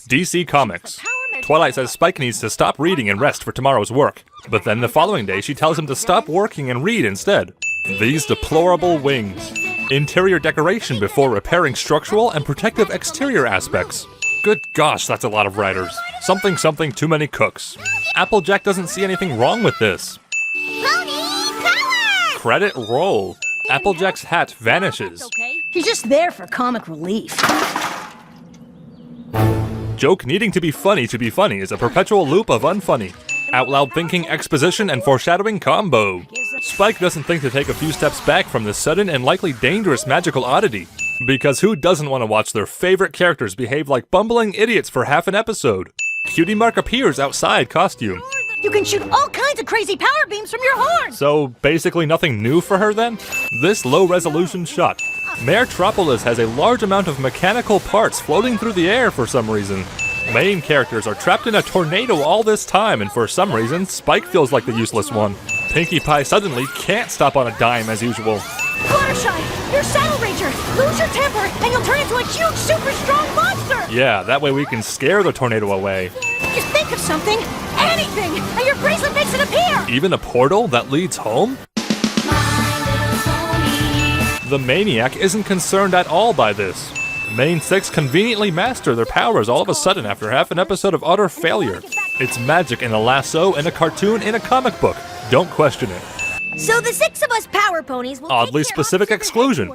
DC Comics. Twilight says Spike needs to stop reading and rest for tomorrow's work, but then the following day she tells him to stop working and read instead. These deplorable wings. Interior decoration before repairing structural and protective exterior aspects. Good gosh, that's a lot of writers. Something something too many cooks. Applejack doesn't see anything wrong with this. Pony power! Credit roll. Applejack's hat vanishes. He's just there for comic relief. Joke needing to be funny is a perpetual loop of unfunny. Out loud thinking, exposition, and foreshadowing combo. Spike doesn't think to take a few steps back from this sudden and likely dangerous magical oddity. Because who doesn't want to watch their favorite characters behave like bumbling idiots for half an episode? Cutie Mark appears outside costume. You can shoot all kinds of crazy power beams from your horn! So basically nothing new for her then? This low-resolution shot. Maretropolis has a large amount of mechanical parts floating through the air for some reason. Main characters are trapped in a tornado all this time, and for some reason, Spike feels like the useless one. Pinkie Pie suddenly can't stop on a dime as usual. Fluttershy, you're Saddle Ranger! Lose your temper, and you'll turn into a huge, super strong monster! Yeah, that way we can scare the tornado away. Just think of something, anything, and your bracelet makes it appear! Even a portal that leads home? The Maniac isn't concerned at all by this. The main six conveniently master their powers all of a sudden after half an episode of utter failure. It's magic in a lasso and a cartoon in a comic book. Don't question it. So the six of us Power Ponies will Oddly take care specific of exclusion.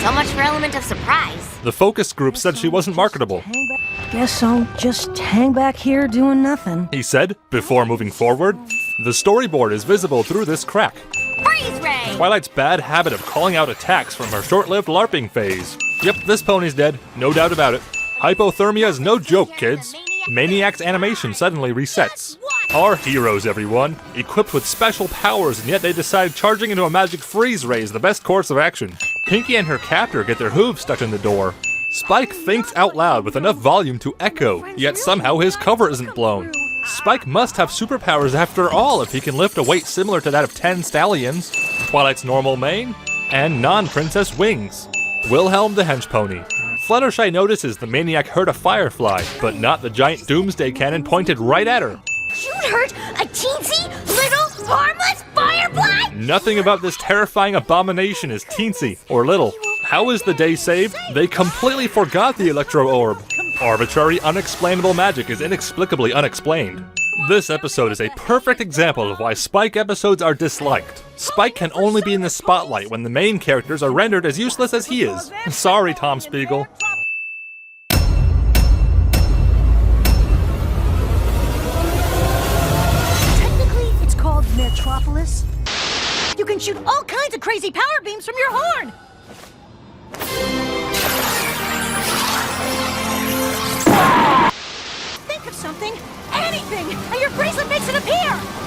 So much for element of surprise. The focus group said she wasn't marketable. Guess I'll just hang back here doing nothing. He said, before moving forward. The storyboard is visible through this crack. Freeze ray! Twilight's bad habit of calling out attacks from her short-lived LARPing phase. Yep, this pony's dead, no doubt about it. Hypothermia is no joke, kids. Maniac's animation suddenly resets. Our heroes, everyone, equipped with special powers, and yet they decide charging into a magic freeze ray is the best course of action. Pinkie and her captor get their hooves stuck in the door. Spike thinks out loud with enough volume to echo, yet somehow his cover isn't blown. Spike must have superpowers after all if he can lift a weight similar to that of 10 stallions. Twilight's normal mane, and non-princess wings. Wilhelm the hench pony. Fluttershy notices the Maniac hurt a firefly, but not the giant doomsday cannon pointed right at her. You hurt a teensy, little, harmless firefly? Nothing about this terrifying abomination is teensy or little. How is the day saved? They completely forgot the electro orb. Arbitrary, unexplainable magic is inexplicably unexplained. This episode is a perfect example of why Spike episodes are disliked. Spike can only be in the spotlight when the main characters are rendered as useless as he is. Sorry, Tom Spiegel. Technically, it's called Metropolis. You can shoot all kinds of crazy power beams from your horn! Think of something, anything, and your bracelet makes it appear!